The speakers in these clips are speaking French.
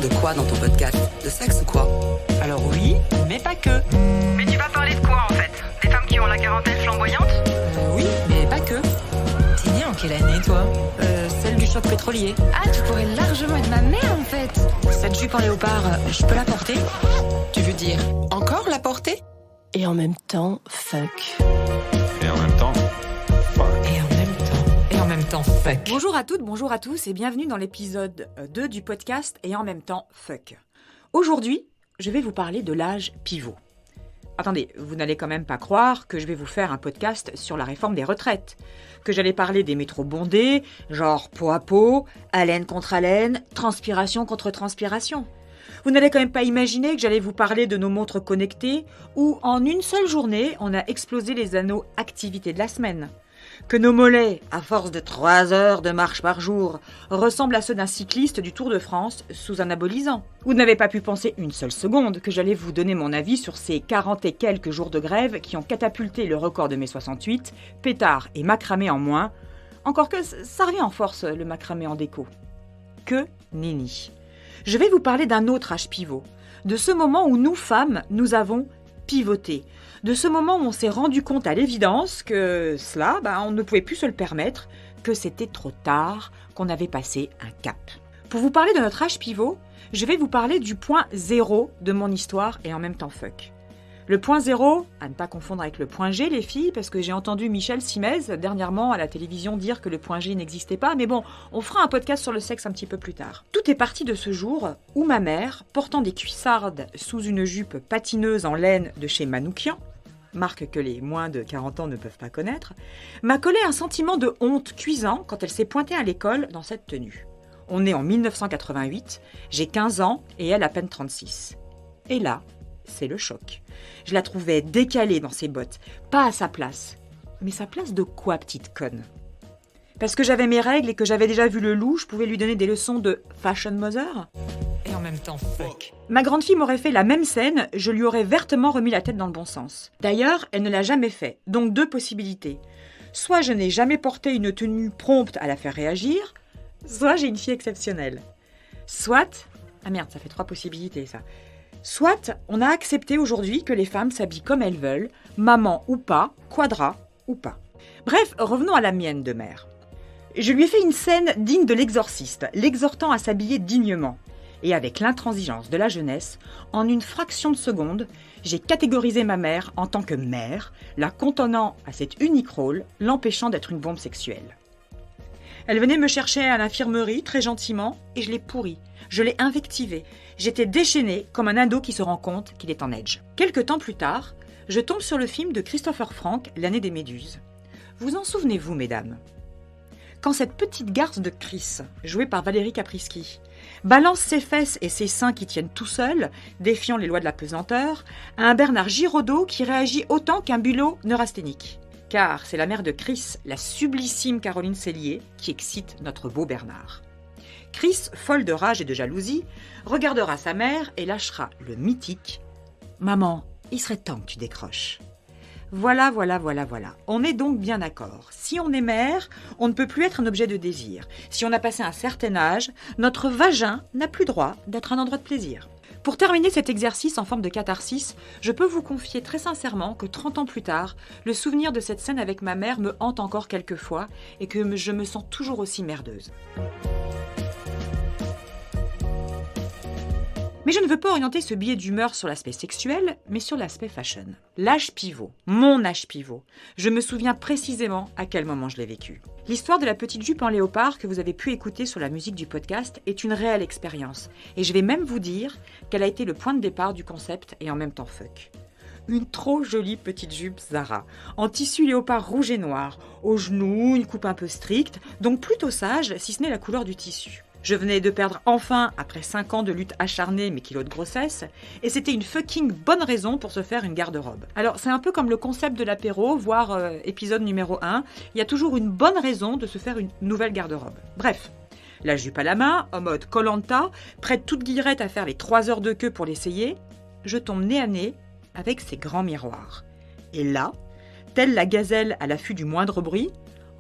de quoi dans ton podcast? De sexe ou quoi? Alors oui, mais pas que. Mais tu vas parler de quoi en fait? Des femmes qui ont la quarantaine flamboyante? Oui, mais pas que. T'es née en quelle année, toi? Celle du choc pétrolier. Ah, tu pourrais largement être ma mère en fait. Cette jupe en léopard, je peux la porter? Tu veux dire encore la porter? Et en même temps, fuck. Et en même temps, fuck. Et en même temps, fuck. Bonjour à toutes, bonjour à tous et bienvenue dans l'épisode 2 du podcast Et en même temps, fuck. Aujourd'hui, je vais vous parler de l'âge pivot. Attendez, vous n'allez quand même pas croire que je vais vous faire un podcast sur la réforme des retraites, que j'allais parler des métros bondés, genre peau à peau, haleine contre haleine, transpiration contre transpiration. Vous n'allez quand même pas imaginer que j'allais vous parler de nos montres connectées où, en une seule journée, on a explosé les anneaux activité de la semaine. Que nos mollets, à force de 3 heures de marche par jour, ressemblent à ceux d'un cycliste du Tour de France sous anabolisant. Vous n'avez pas pu penser une seule seconde que j'allais vous donner mon avis sur ces 40 et quelques jours de grève qui ont catapulté le record de mai 68, pétard et macramé en moins. Encore que ça revient en force, le macramé en déco. Que nenni. Je vais vous parler d'un autre âge pivot, de ce moment où nous, femmes, nous avons pivoté, de ce moment où on s'est rendu compte à l'évidence que cela, on ne pouvait plus se le permettre, que c'était trop tard, qu'on avait passé un cap. Pour vous parler de notre âge pivot, je vais vous parler du point zéro de mon histoire et en même temps fuck. Le point zéro, à ne pas confondre avec le point G, les filles, parce que j'ai entendu Michel Simez dernièrement à la télévision dire que le point G n'existait pas, mais bon, on fera un podcast sur le sexe un petit peu plus tard. Tout est parti de ce jour où ma mère, portant des cuissardes sous une jupe patineuse en laine de chez Manoukian, marque que les moins de 40 ans ne peuvent pas connaître, m'a collé un sentiment de honte cuisant quand elle s'est pointée à l'école dans cette tenue. On est en 1988, j'ai 15 ans et elle à peine 36. Et là, c'est le choc. Je la trouvais décalée dans ses bottes, pas à sa place. Mais sa place de quoi, petite conne? Parce que j'avais mes règles et que j'avais déjà vu le loup, je pouvais lui donner des leçons de fashion mother? Et en même temps, fuck. Ma grande fille m'aurait fait la même scène, je lui aurais vertement remis la tête dans le bon sens. D'ailleurs, elle ne l'a jamais fait, donc 2 possibilités. Soit je n'ai jamais porté une tenue prompte à la faire réagir, soit j'ai une fille exceptionnelle. Soit... Ah merde, ça fait 3 possibilités ça. Soit on a accepté aujourd'hui que les femmes s'habillent comme elles veulent, maman ou pas, quadra ou pas. Bref, revenons à la mienne de mère. Je lui ai fait une scène digne de l'exorciste, l'exhortant à s'habiller dignement. Et avec l'intransigeance de la jeunesse, en une fraction de seconde, j'ai catégorisé ma mère en tant que mère, la cantonnant à cet unique rôle, l'empêchant d'être une bombe sexuelle. Elle venait me chercher à l'infirmerie très gentiment et je l'ai pourrie. Je l'ai invectivée. J'étais déchaînée comme un ado qui se rend compte qu'il est en edge. Quelque temps plus tard, je tombe sur le film de Christopher Frank, L'année des méduses. Vous en souvenez-vous, mesdames? Quand cette petite garce de Chris, jouée par Valérie Caprisky, balance ses fesses et ses seins qui tiennent tout seuls, défiant les lois de la pesanteur, à un Bernard Giraudot qui réagit autant qu'un bulot neurasthénique. Car c'est la mère de Chris, la sublissime Caroline Cellier, qui excite notre beau Bernard. Chris, folle de rage et de jalousie, regardera sa mère et lâchera le mythique « Maman, il serait temps que tu décroches ». Voilà. On est donc bien d'accord. Si on est mère, on ne peut plus être un objet de désir. Si on a passé un certain âge, notre vagin n'a plus droit d'être un endroit de plaisir. Pour terminer cet exercice en forme de catharsis, je peux vous confier très sincèrement que 30 ans plus tard, le souvenir de cette scène avec ma mère me hante encore quelques fois et que je me sens toujours aussi merdeuse. Mais je ne veux pas orienter ce billet d'humeur sur l'aspect sexuel, mais sur l'aspect fashion. L'âge pivot, mon âge pivot. Je me souviens précisément à quel moment je l'ai vécu. L'histoire de la petite jupe en léopard que vous avez pu écouter sur la musique du podcast est une réelle expérience. Et je vais même vous dire qu'elle a été le point de départ du concept et en même temps fuck. Une trop jolie petite jupe Zara, en tissu léopard rouge et noir, aux genoux, une coupe un peu stricte, donc plutôt sage si ce n'est la couleur du tissu. Je venais de perdre enfin, après 5 ans de lutte acharnée, mes kilos de grossesse, et c'était une fucking bonne raison pour se faire une garde-robe. Alors c'est un peu comme le concept de l'apéro, voire épisode numéro 1, il y a toujours une bonne raison de se faire une nouvelle garde-robe. Bref, la jupe à la main, en mode Koh-Lanta, prête toute guillerette à faire les 3 heures de queue pour l'essayer, je tombe nez à nez avec ces grands miroirs. Et là, telle la gazelle à l'affût du moindre bruit,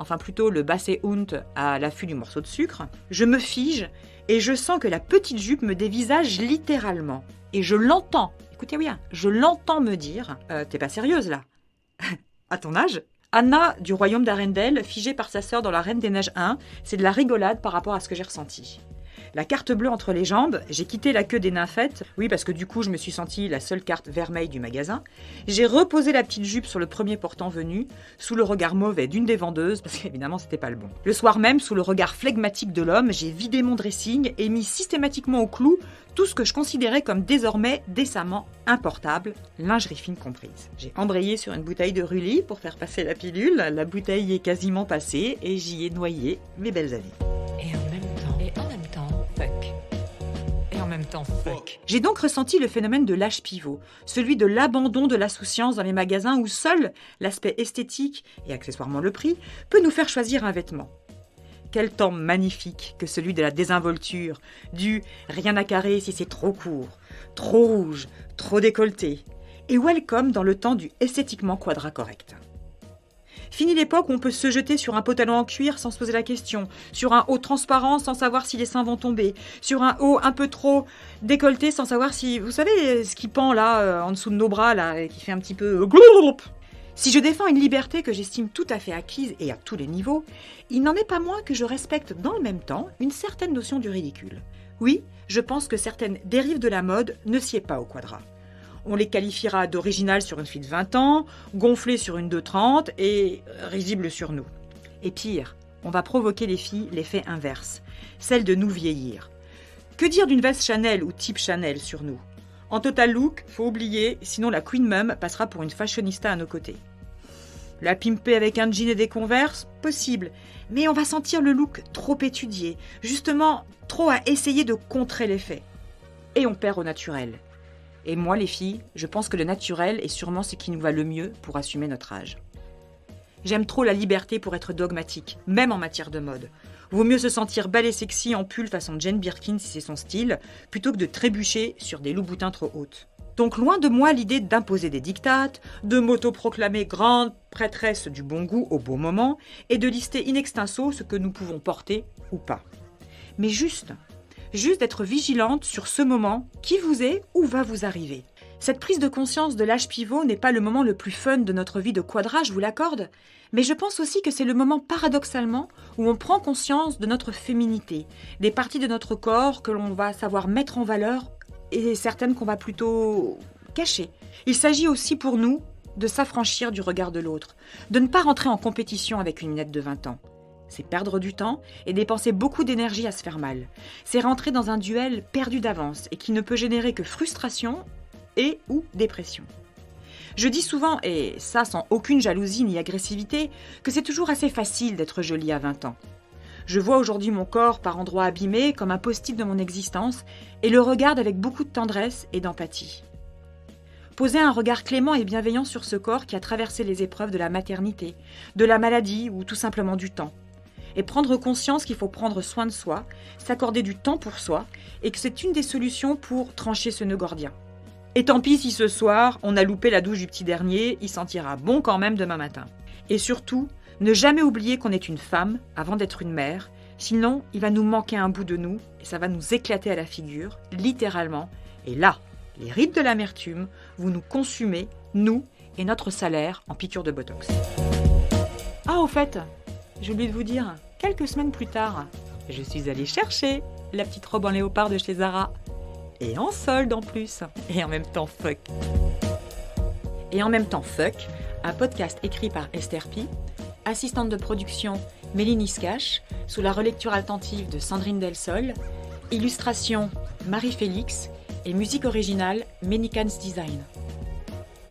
enfin plutôt le Basset-Hund à l'affût du morceau de sucre, je me fige et je sens que la petite jupe me dévisage littéralement. Et je l'entends, écoutez bien, je l'entends me dire « T'es pas sérieuse là ?» À ton âge ? Anna du royaume d'Arendelle, figée par sa sœur dans La Reine des Neiges 1, c'est de la rigolade par rapport à ce que j'ai ressenti. La carte bleue entre les jambes, j'ai quitté la queue des nymphètes, oui parce que du coup je me suis sentie la seule carte vermeille du magasin, j'ai reposé la petite jupe sur le premier portant venu, sous le regard mauvais d'une des vendeuses, parce qu'évidemment c'était pas le bon. Le soir même, sous le regard flegmatique de l'homme, j'ai vidé mon dressing et mis systématiquement au clou tout ce que je considérais comme désormais décemment importable, lingerie fine comprise. J'ai embrayé sur une bouteille de Rully pour faire passer la pilule, la bouteille est quasiment passée et j'y ai noyé mes belles années. Et en même temps, fuck. Et en même temps, fuck. J'ai donc ressenti le phénomène de l'âge pivot, celui de l'abandon de l'insouciance dans les magasins où seul l'aspect esthétique, et accessoirement le prix, peut nous faire choisir un vêtement. Quel temps magnifique que celui de la désinvolture, du « rien à carrer si c'est trop court, trop rouge, trop décolleté » et welcome dans le temps du esthétiquement quadra correct. Fini l'époque où on peut se jeter sur un pantalon en cuir sans se poser la question, sur un haut transparent sans savoir si les seins vont tomber, sur un haut un peu trop décolleté sans savoir si, vous savez, ce qui pend là, en dessous de nos bras, là, et qui fait un petit peu... Si je défends une liberté que j'estime tout à fait acquise et à tous les niveaux, il n'en est pas moins que je respecte dans le même temps une certaine notion du ridicule. Oui, je pense que certaines dérives de la mode ne sied pas au quadra. On les qualifiera d'originales sur une fille de 20 ans, gonflées sur une de 30 et risibles sur nous. Et pire, on va provoquer les filles l'effet inverse, celle de nous vieillir. Que dire d'une veste Chanel ou type Chanel sur nous ? En total look, faut oublier, sinon la Queen Mum passera pour une fashionista à nos côtés. La pimper avec un jean et des Converse, possible, mais on va sentir le look trop étudié, justement trop à essayer de contrer l'effet. Et on perd au naturel. Et moi, les filles, je pense que le naturel est sûrement ce qui nous va le mieux pour assumer notre âge. J'aime trop la liberté pour être dogmatique, même en matière de mode. Vaut mieux se sentir belle et sexy en pull façon Jane Birkin si c'est son style, plutôt que de trébucher sur des loups-boutins trop hautes. Donc loin de moi l'idée d'imposer des dictates, de m'auto-proclamer grande prêtresse du bon goût au bon moment, et de lister in extenso ce que nous pouvons porter ou pas. Mais juste d'être vigilante sur ce moment qui vous est ou va vous arriver. Cette prise de conscience de l'âge pivot n'est pas le moment le plus fun de notre vie de quadra, je vous l'accorde, mais je pense aussi que c'est le moment paradoxalement où on prend conscience de notre féminité, des parties de notre corps que l'on va savoir mettre en valeur et certaines qu'on va plutôt cacher. Il s'agit aussi pour nous de s'affranchir du regard de l'autre, de ne pas rentrer en compétition avec une minette de 20 ans. C'est perdre du temps et dépenser beaucoup d'énergie à se faire mal. C'est rentrer dans un duel perdu d'avance et qui ne peut générer que frustration et ou dépression. Je dis souvent, et ça sans aucune jalousie ni agressivité, que c'est toujours assez facile d'être jolie à 20 ans. Je vois aujourd'hui mon corps par endroits abîmé comme un post-it de mon existence et le regarde avec beaucoup de tendresse et d'empathie. Poser un regard clément et bienveillant sur ce corps qui a traversé les épreuves de la maternité, de la maladie ou tout simplement du temps. Et prendre conscience qu'il faut prendre soin de soi, s'accorder du temps pour soi et que c'est une des solutions pour trancher ce nœud gordien. Et tant pis si ce soir, on a loupé la douche du petit dernier, il sentira bon quand même demain matin. Et surtout, ne jamais oublier qu'on est une femme avant d'être une mère, sinon il va nous manquer un bout de nous et ça va nous éclater à la figure, littéralement. Et là, les rides de l'amertume, vous nous consumez, nous et notre salaire en piqûre de botox. Ah, au fait, j'ai oublié de vous dire, quelques semaines plus tard, je suis allée chercher la petite robe en léopard de chez Zara. Et en solde en plus. Et en même temps, fuck. Et en même temps, fuck, un podcast écrit par Esther Pi, assistante de production Méline Iscache, sous la relecture attentive de Sandrine Delsol, illustration Marie-Félix et musique originale Ménicans Design.